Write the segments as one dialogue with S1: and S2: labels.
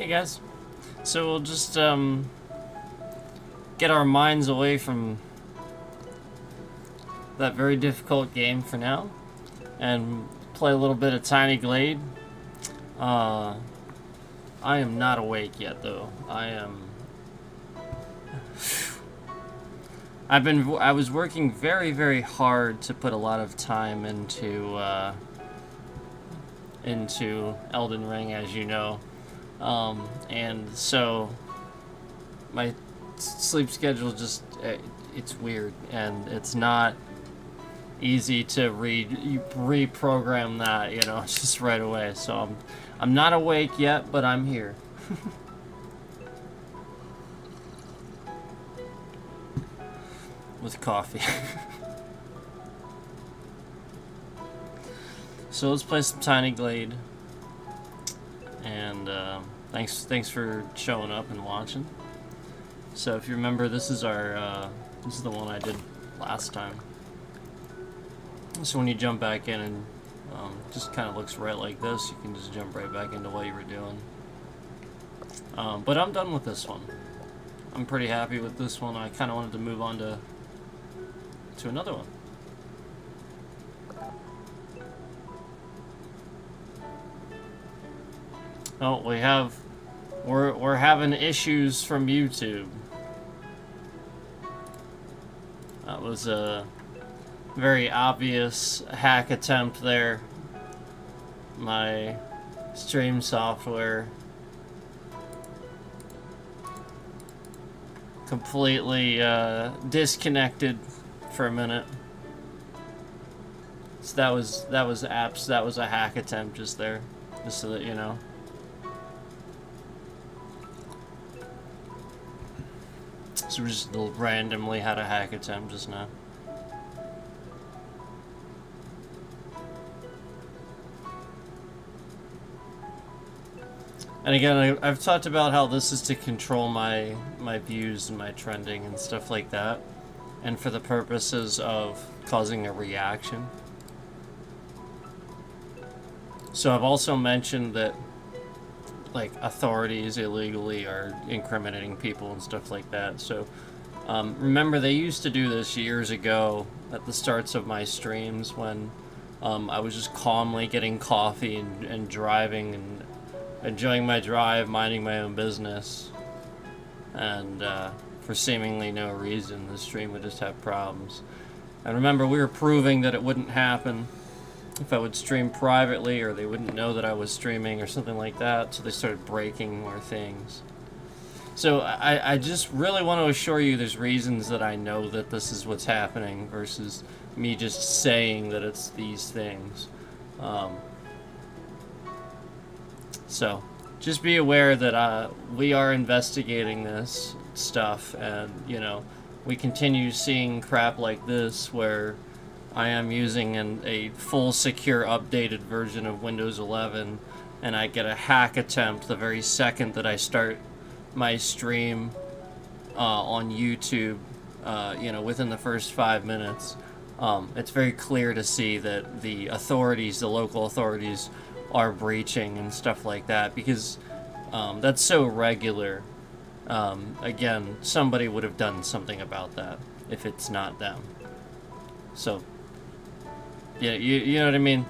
S1: Hey guys. So we'll just get our minds away from that very difficult game for now and play a little bit of Tiny Glade. I am not awake yet though. I was working very, very hard to put a lot of time into Elden Ring, as you know. And so my sleep schedule just it's weird, and it's not easy to reprogram that, just right away. So I'm not awake yet, but I'm here. With coffee. So let's play some Tiny Glade. And thanks for showing up and watching. So if you remember, this is the one I did last time. So when you jump back in and just kind of looks right like this, you can just jump right back into what you were doing. But I'm done with this one. I'm pretty happy with this one. I kind of wanted to move on to another one. Oh, we're having issues from YouTube. That was a very obvious hack attempt there. My stream software completely disconnected for a minute. So that was a hack attempt just there, just so that you know. So we just randomly had a hack attempt just now. And again, I've talked about how this is to control my views and my trending and stuff like that, and for the purposes of causing a reaction. So I've also mentioned that like authorities illegally are incriminating people and stuff like that. So remember, they used to do this years ago at the starts of my streams when I was just calmly getting coffee and driving and enjoying my drive, minding my own business, and for seemingly no reason the stream would just have problems. And remember, we were proving that it wouldn't happen if I would stream privately, or they wouldn't know that I was streaming or something like that, so they started breaking more things. So I just really want to assure you there's reasons that I know that this is what's happening versus me just saying that it's these things. So just be aware that we are investigating this stuff, and we continue seeing crap like this where I am using a full secure updated version of Windows 11, and I get a hack attempt the very second that I start my stream on YouTube, within the first 5 minutes. It's very clear to see that the local authorities are breaching and stuff like that, because that's so regular. Again, somebody would have done something about that if it's not them. So yeah, you know what I mean?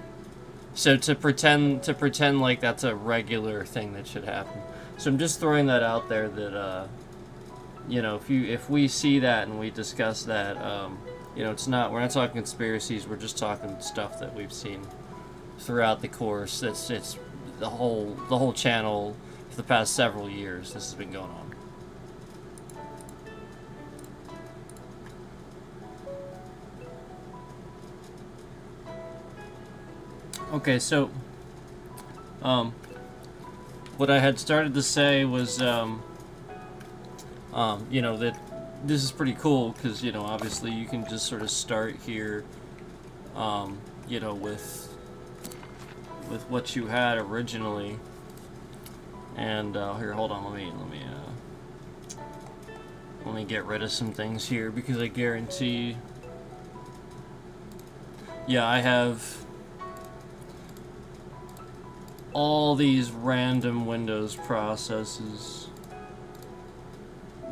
S1: So to pretend like that's a regular thing that should happen. So I'm just throwing that out there that if we see that and we discuss that, we're not talking conspiracies, we're just talking stuff that we've seen throughout the course. It's the whole channel for the past several years. This has been going on. Okay, so what I had started to say was that this is pretty cool because obviously you can just sort of start here with what you had originally. And here, hold on, let me get rid of some things here, because I guarantee, yeah, I have all these random Windows processes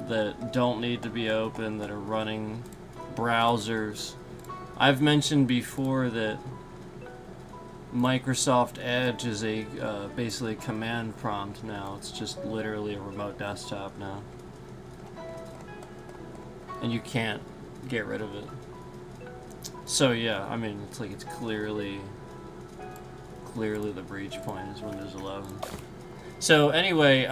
S1: that don't need to be open, that are running browsers. I've mentioned before that Microsoft Edge is a basically a command prompt now. It's just literally a remote desktop now. And you can't get rid of it. So yeah, I mean, it's like it's clearly the breach point is Windows 11. So anyway,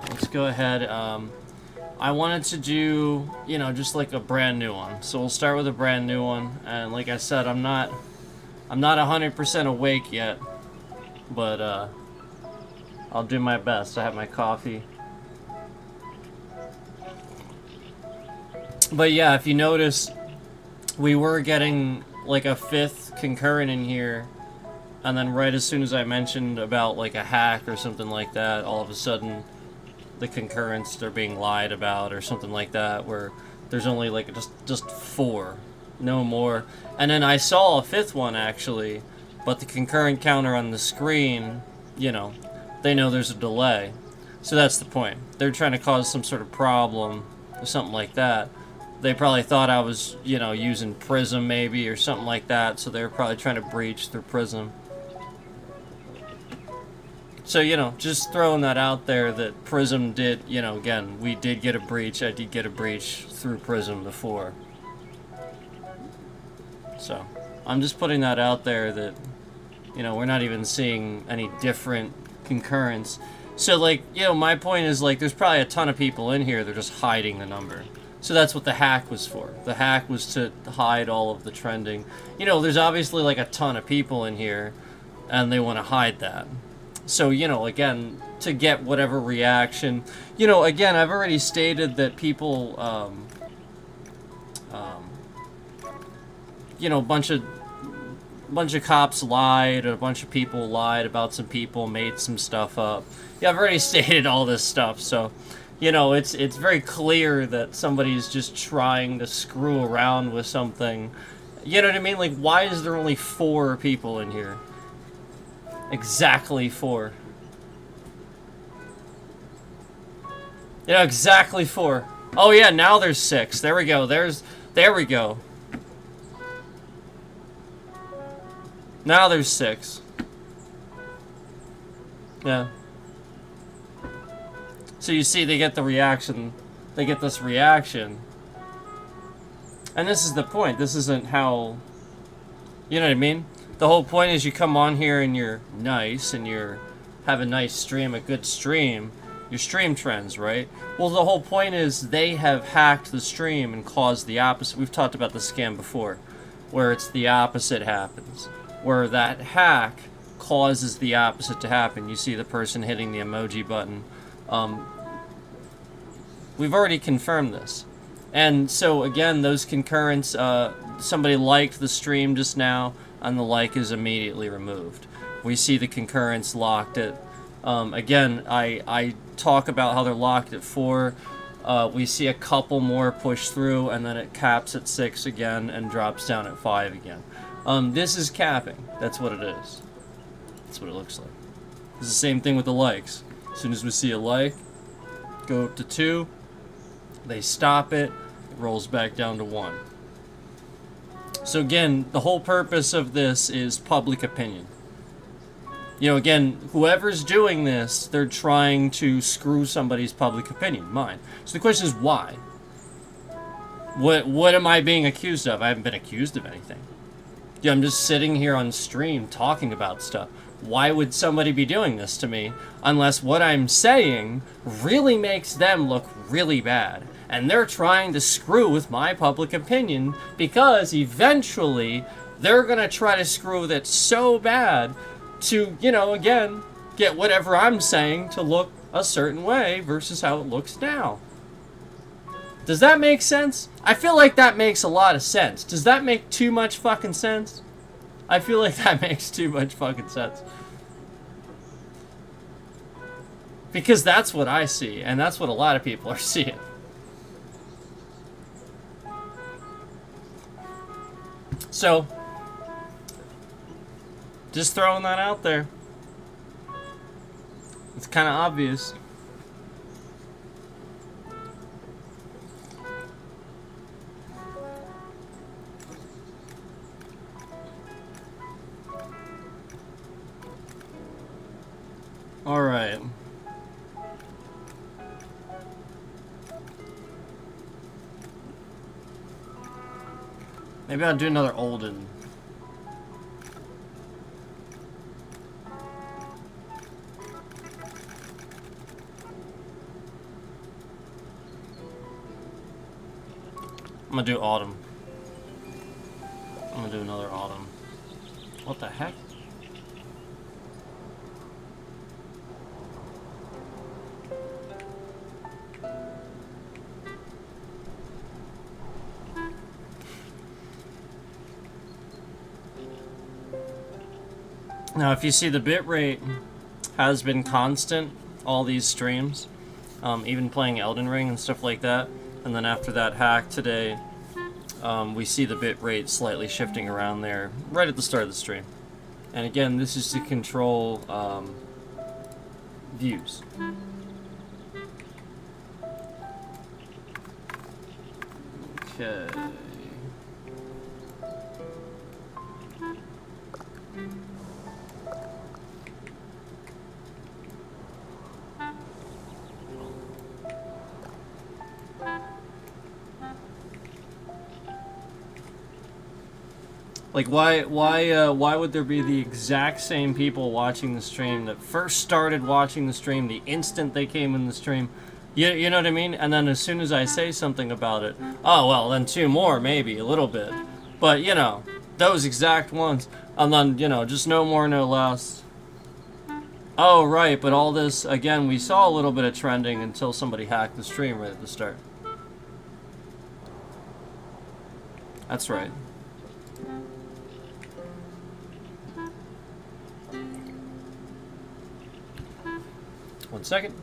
S1: let's go ahead. I wanted to do, you know, just like a brand new one. So we'll start with a brand new one. And like I said, I'm not 100% awake yet, but I'll do my best. I have my coffee. But yeah, if you notice, we were getting like a 5th concurrent in here, and then right as soon as I mentioned about like a hack or something like that, all of a sudden the concurrents are being lied about or something like that, where there's only like just 4, no more. And then I saw a 5th one actually, but the concurrent counter on the screen, you know, they know there's a delay. So that's the point. They're trying to cause some sort of problem or something like that. They probably thought I was, you know, using Prism maybe or something like that, so they were probably trying to breach through Prism. So, you know, just throwing that out there that Prism did, you know, again, we did get a breach. I did get a breach through Prism before. So, I'm just putting that out there that, you know, we're not even seeing any different concurrents. So, like, you know, my point is, like, there's probably a ton of people in here that are just hiding the number. So that's what the hack was for. The hack was to hide all of the trending. You know, there's obviously like a ton of people in here, and they want to hide that. So, you know, again, to get whatever reaction. You know, again, I've already stated that people, you know, a bunch of cops lied, a bunch of people lied about some people, made some stuff up. Yeah, I've already stated all this stuff, so... You know, it's very clear that somebody's just trying to screw around with something. You know what I mean? Like, why is there only 4 people in here? Exactly 4. You know, exactly 4. Oh yeah, now there's 6. There we go. There we go. Now there's 6. Yeah. So you see, they get the reaction, they get this reaction. And this is the point. This isn't how, you know what I mean? The whole point is you come on here and you're nice and you're have a nice stream, a good stream, your stream trends, right? Well, the whole point is they have hacked the stream and caused the opposite. We've talked about the scam before, where it's the opposite happens, where that hack causes the opposite to happen. You see the person hitting the emoji button. We've already confirmed this. And so, again, those concurrents, somebody liked the stream just now, and the like is immediately removed. We see the concurrents locked at, again, I talk about how they're locked at 4. We see a couple more push through, and then it caps at 6 again, and drops down at 5 again. This is capping. That's what it is. That's what it looks like. It's the same thing with the likes. As soon as we see a like, go up to 2, they stop it, it rolls back down to 1. So again, the whole purpose of this is public opinion. You know, again, whoever's doing this, they're trying to screw somebody's public opinion, mine. So the question is why? What am I being accused of? I haven't been accused of anything. Yeah, I'm just sitting here on stream talking about stuff. Why would somebody be doing this to me unless what I'm saying really makes them look really bad? And they're trying to screw with my public opinion because eventually they're going to try to screw with it so bad to, you know, again, get whatever I'm saying to look a certain way versus how it looks now. Does that make sense? I feel like that makes a lot of sense. Does that make too much fucking sense? I feel like that makes too much fucking sense. Because that's what I see, and that's what a lot of people are seeing. So, just throwing that out there. It's kind of obvious. All right. Maybe I'll do another Olden. I'm gonna do Autumn. I'm gonna do another Autumn. What the heck? Now, if you see, the bitrate has been constant all these streams, even playing Elden Ring and stuff like that. And then after that hack today, we see the bitrate slightly shifting around there right at the start of the stream. And again, this is to control views. Okay. Like, why would there be the exact same people watching the stream that first started watching the stream the instant they came in the stream? You know what I mean? And then as soon as I say something about it, oh, well, then two more, maybe, a little bit. But, you know, those exact ones. And then, you know, just no more, no less. Oh, right, but all this, again, we saw a little bit of trending until somebody hacked the stream right at the start. That's right. One second.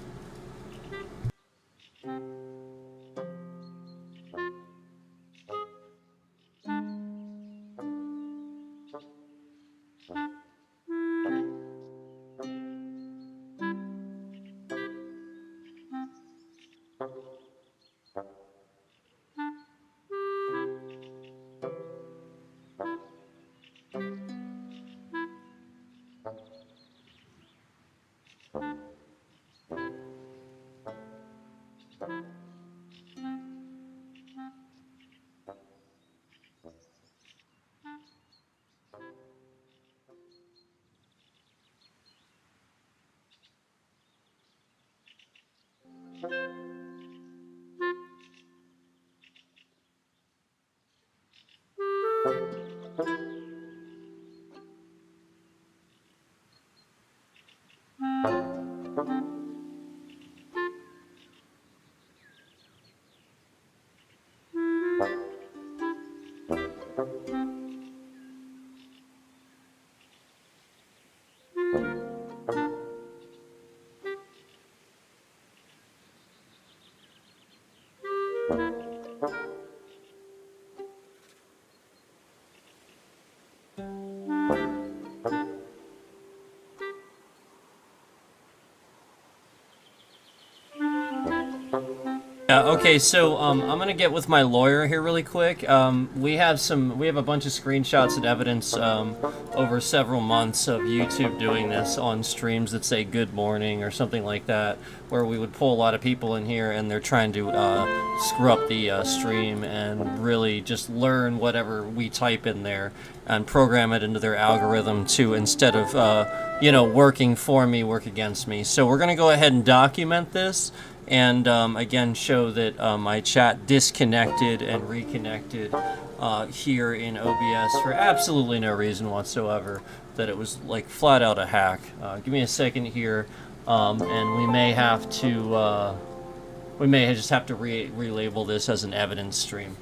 S1: Okay, so I'm gonna get with my lawyer here really quick. We have a bunch of screenshots and evidence over several months of YouTube doing this on streams that say "Good morning" or something like that, where we would pull a lot of people in here and they're trying to screw up the stream and really just learn whatever we type in there and program it into their algorithm to, instead of working for me, work against me. So we're gonna go ahead and document this. And again, show that my chat disconnected and reconnected here in OBS for absolutely no reason whatsoever. That it was like flat out a hack. Give me a second here, and we may have to just have to relabel this as an evidence stream.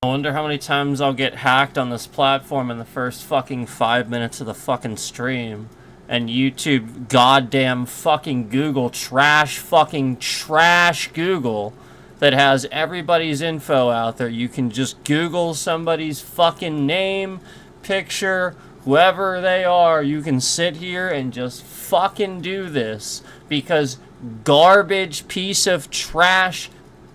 S1: I wonder how many times I'll get hacked on this platform in the first fucking 5 minutes of the fucking stream. And YouTube, goddamn fucking Google, trash Google that has everybody's info out there. You can just Google somebody's fucking name, picture, whoever they are. You can sit here and just fucking do this because garbage piece of trash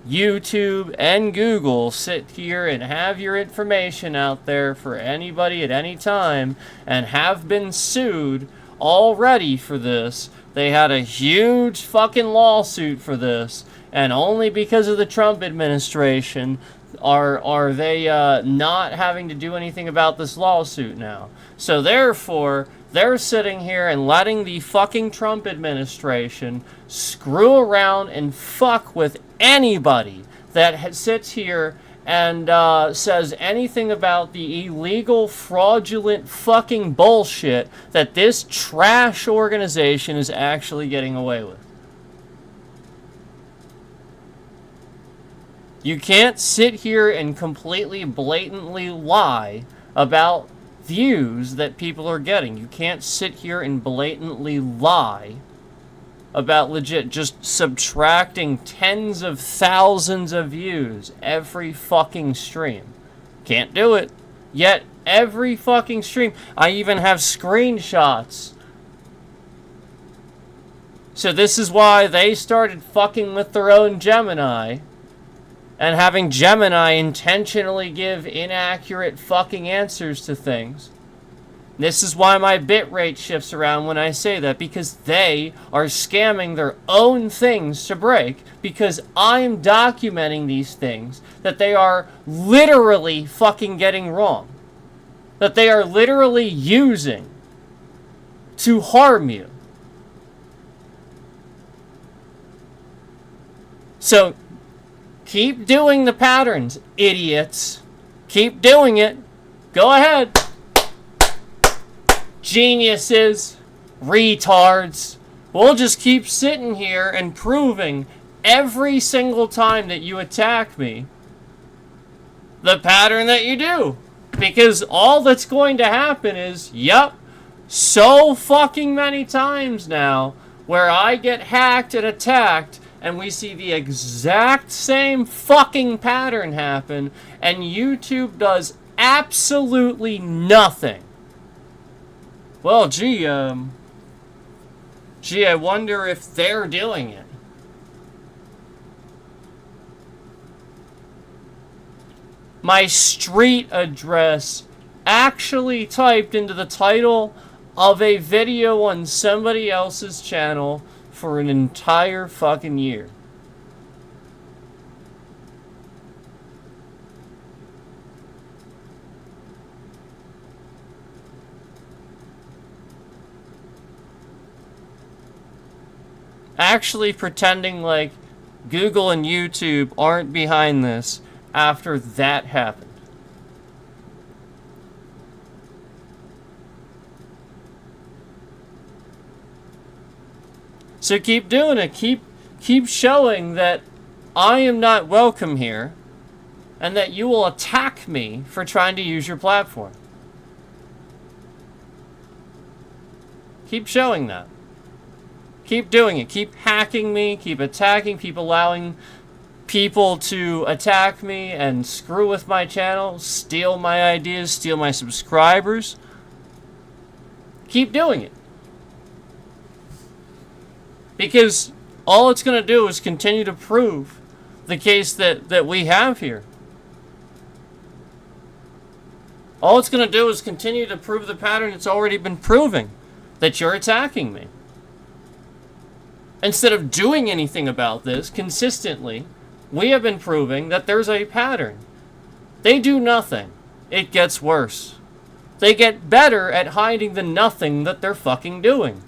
S1: YouTube and Google sit here and have your information out there for anybody at any time and have been sued already for this. They had a huge fucking lawsuit for this, and only because of the Trump administration are they not having to do anything about this lawsuit now. So therefore, they're sitting here and letting the fucking Trump administration screw around and fuck with anybody that sits here and says anything about the illegal, fraudulent fucking bullshit that this trash organization is actually getting away with. You can't sit here and completely blatantly lie about views that people are getting. You can't sit here and blatantly lie about legit just subtracting tens of thousands of views every fucking stream. Can't do it. Yet every fucking stream, I even have screenshots. So this is why they started fucking with their own Gemini and having Gemini intentionally give inaccurate fucking answers to things. This is why my bitrate shifts around when I say that, because they are scamming their own things to break, because I'm documenting these things that they are literally fucking getting wrong. That they are literally using to harm you. So, keep doing the patterns, idiots. Keep doing it. Go ahead. Geniuses. Retards. We'll just keep sitting here and proving every single time that you attack me the pattern that you do. Because all that's going to happen is, yep, so fucking many times now where I get hacked and attacked and we see the exact same fucking pattern happen and YouTube does absolutely nothing. Well, gee, I wonder if they're doing it. My street address actually typed into the title of a video on somebody else's channel for an entire fucking year. Actually pretending like Google and YouTube aren't behind this after that happened. So keep doing it. Keep showing that I am not welcome here and that you will attack me for trying to use your platform. Keep showing that. Keep doing it. Keep hacking me. Keep attacking. Keep allowing people to attack me and screw with my channel, steal my ideas, steal my subscribers. Keep doing it. Because all it's going to do is continue to prove the case that we have here. All it's going to do is continue to prove the pattern it's already been proving, that you're attacking me. Instead of doing anything about this consistently, we have been proving that there's a pattern. They do nothing. It gets worse. They get better at hiding the nothing that they're fucking doing.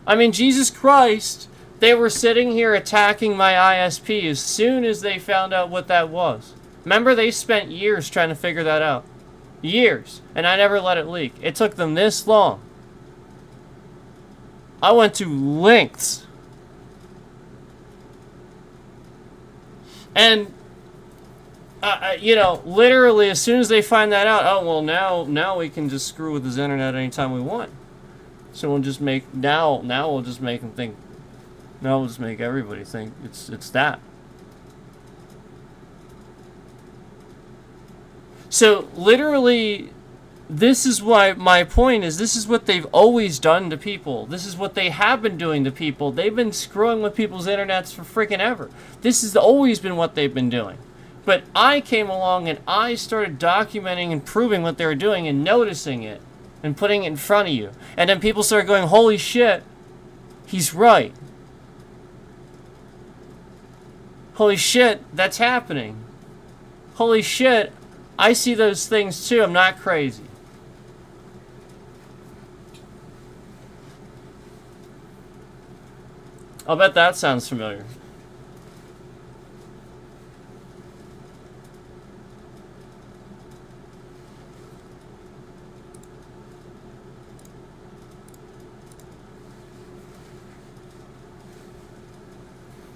S1: I mean, Jesus Christ, they were sitting here attacking my ISP as soon as they found out what that was. Remember, they spent years trying to figure that out. Years. And I never let it leak. It took them this long. I went to lengths. And, you know, literally as soon as they find that out, oh, well, now we can just screw with his internet anytime we want. So we'll just make, now we'll just make them think, now we'll just make everybody think it's that. So, literally, this is why my point is, this is what they've always done to people. This is what they have been doing to people. They've been screwing with people's internets for freaking ever. This has always been what they've been doing. But I came along and I started documenting and proving what they were doing and noticing it and putting it in front of you. And then people started going, holy shit, he's right. Holy shit, that's happening. Holy shit, I see those things too. I'm not crazy. I'll bet that sounds familiar.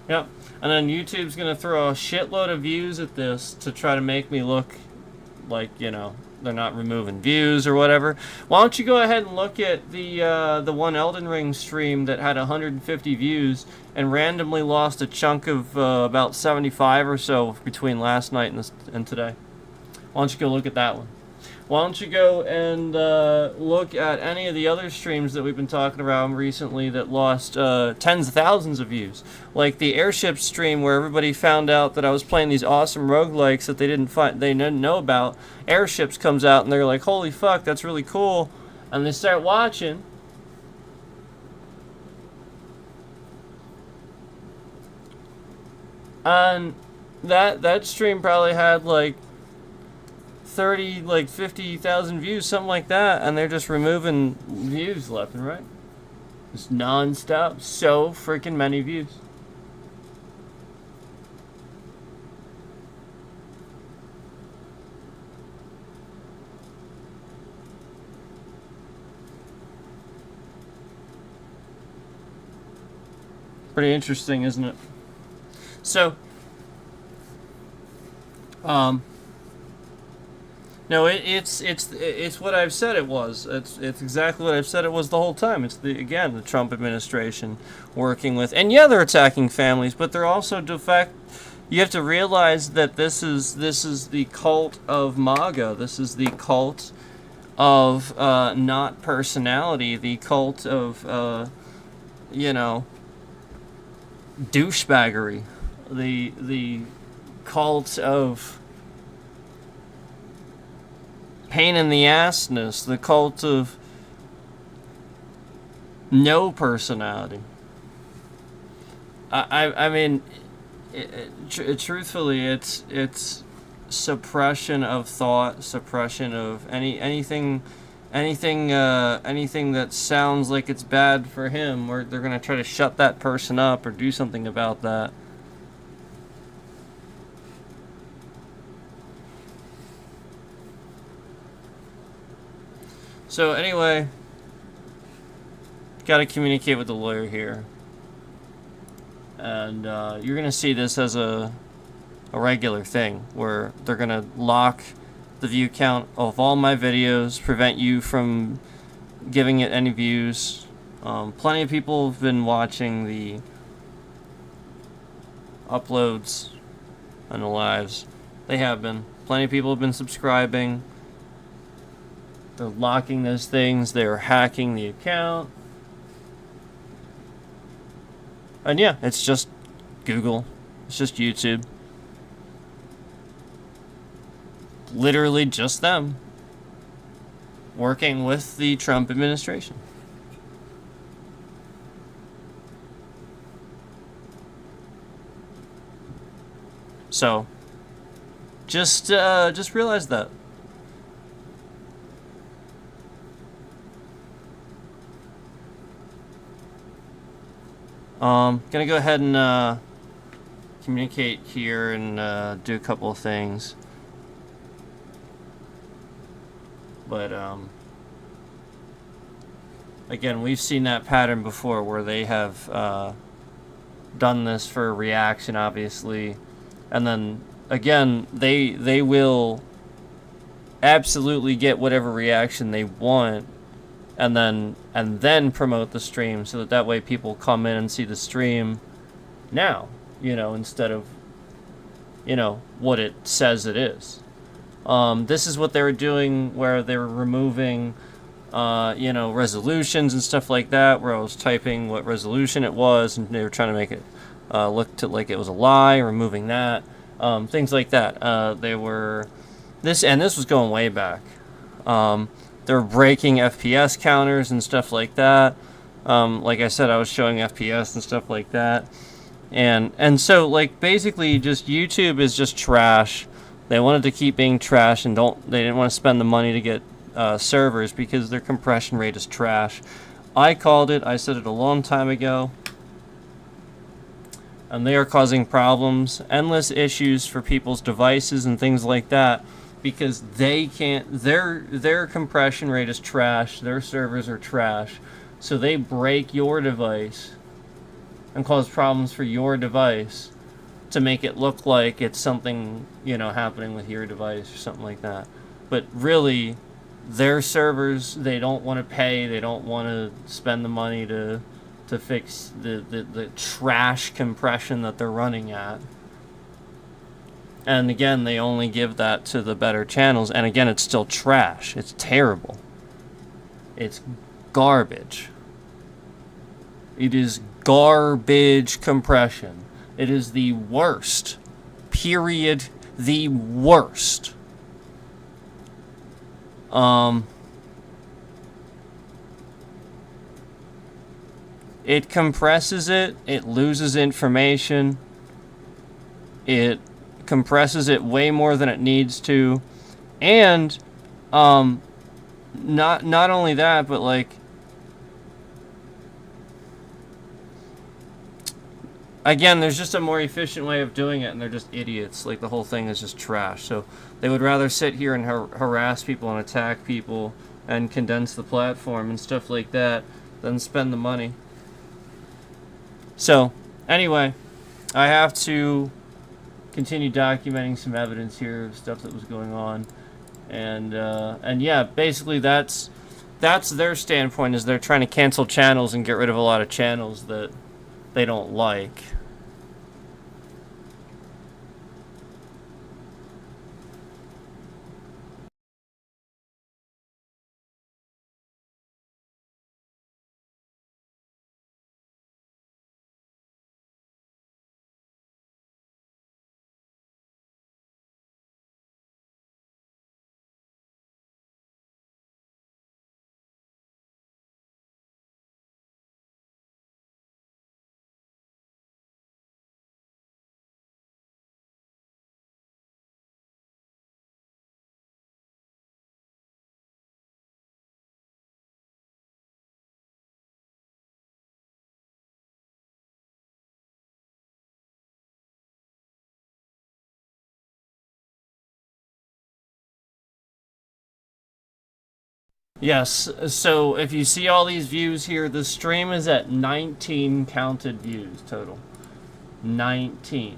S1: Yep. And then YouTube's gonna throw a shitload of views at this to try to make me look like, you know, they're not removing views or whatever. Why don't you go ahead and look at the one Elden Ring stream that had 150 views and randomly lost a chunk of about 75 or so between last night and today. Why don't you go look at that one? Why don't you go and look at any of the other streams that we've been talking about recently that lost tens of thousands of views? Like the airship stream where everybody found out that I was playing these awesome roguelikes that they didn't know about. Airships comes out and they're like, holy fuck, that's really cool. And they start watching. And that stream probably had like 50,000 views, something like that, and they're just removing views left and right. Just non-stop. So freaking many views. Pretty interesting, isn't it? So, no, it's what I've said it was. It's exactly what I've said it was the whole time. It's the Trump administration working with, and yeah, they're attacking families, but they're also you have to realize that this is the cult of MAGA. This is the cult of not personality. The cult of douchebaggery. The cult of pain in the assness, the cult of no personality. I mean, truthfully, it's suppression of thought, suppression of anything that sounds like it's bad for him, or they're gonna try to shut that person up or do something about that. So anyway, got to communicate with the lawyer here, and you're gonna see this as a regular thing where they're gonna lock the view count of all my videos, prevent you from giving it any views. Plenty of people have been watching the uploads and the lives. They have been. Plenty of people have been subscribing. They're locking those things. They're hacking the account. And yeah, it's just Google. It's just YouTube. Literally just them working with the Trump administration. So, just realize that. Gonna go ahead and communicate here and do a couple of things. But again, we've seen that pattern before where they have done this for a reaction, obviously, and then again they will absolutely get whatever reaction they want, and then promote the stream so that way people come in and see the stream now, instead of what it says it is. This is what they were doing where they were removing resolutions and stuff like that, where I was typing what resolution it was and they were trying to make it look like it was a lie, removing that, things like that. This was going way back. They were breaking FPS counters and stuff like that. Like I said, I was showing FPS and stuff like that. And so, like, basically just YouTube is just trash. They wanted to keep being trash and they didn't want to spend the money to get servers because their compression rate is trash. I called it. I said it a long time ago. And they are causing problems, endless issues for people's devices and things like that, because they can't, their compression rate is trash, their servers are trash, so they break your device, and cause problems for your device to make it look like it's something, happening with your device or something like that. But really, their servers, they don't want to pay, they don't want to spend the money to fix the trash compression that they're running at. And again, they only give that to the better channels, and again, it's still trash. It's terrible. It's garbage. It is garbage compression. It is the worst. Period. The worst. It compresses it. It loses information. It compresses it way more than it needs to. And, not only that, but like, again, there's just a more efficient way of doing it, and they're just idiots. Like, the whole thing is just trash. So they would rather sit here and harass people and attack people and condense the platform and stuff like that than spend the money. So, anyway, I have to continue documenting some evidence here of stuff that was going on. And yeah, basically that's their standpoint, is they're trying to cancel channels and get rid of a lot of channels that they don't like. Yes, so if you see all these views here, the stream is at 19 counted views total. 19.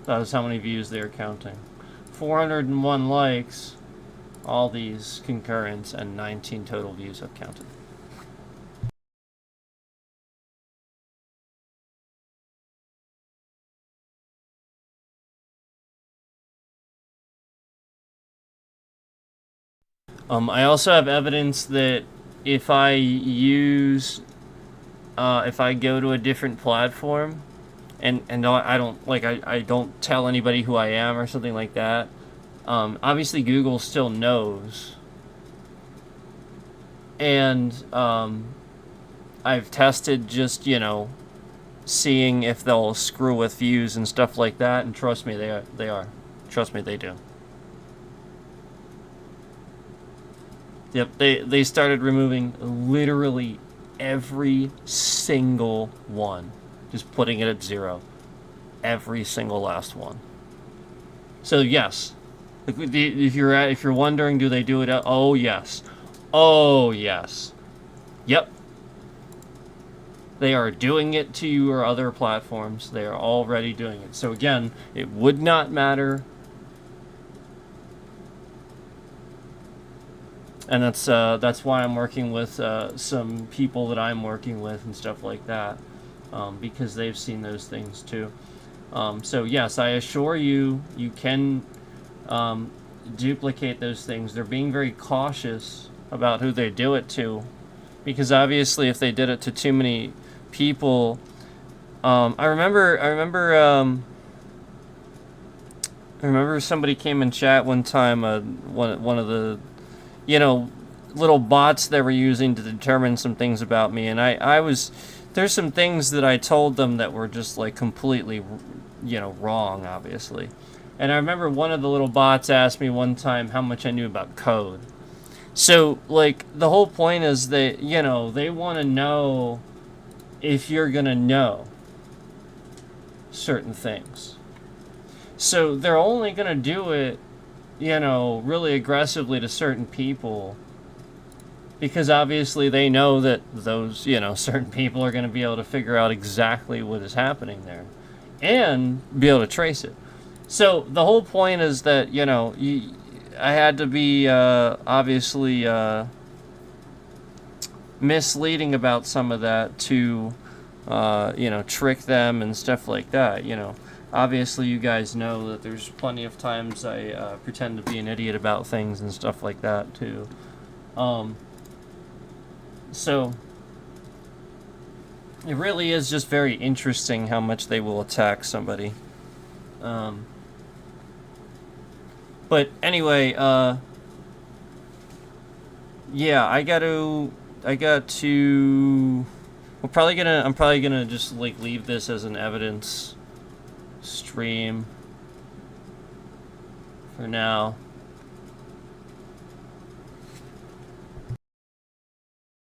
S1: That is how many views they're counting. 401 likes, all these concurrents, and 19 total views I've counted. I also have evidence that if I go to a different platform, and I don't tell anybody who I am or something like that. Obviously, Google still knows, and I've tested just seeing if they'll screw with views and stuff like that, and trust me, they are. Trust me, they do. Yep, they started removing literally every single one. Just putting it at 0. Every single last one. So yes. If you're wondering, do they do it? Oh yes. Oh yes. Yep. They are doing it to your other platforms. They are already doing it. So again, it would not matter. And that's why I'm working with some people that I'm working with and stuff like that, because they've seen those things too. So yes, I assure you, you can duplicate those things. They're being very cautious about who they do it to, because obviously if they did it to too many people, I remember somebody came in chat one time, one of the little bots they were using to determine some things about me, and there's some things that I told them that were just like completely, wrong, obviously. And I remember one of the little bots asked me one time how much I knew about code. So, like, the whole point is that, they want to know if you're going to know certain things. So they're only going to do it, really aggressively to certain people because obviously they know that those, certain people are going to be able to figure out exactly what is happening there and be able to trace it. So the whole point is that, I had to be obviously misleading about some of that to, trick them and stuff like that. Obviously you guys know that there's plenty of times I pretend to be an idiot about things and stuff like that too. So it really is just very interesting how much they will attack somebody. But anyway, yeah, I got to. I'm probably gonna just like leave this as an evidence stream for now.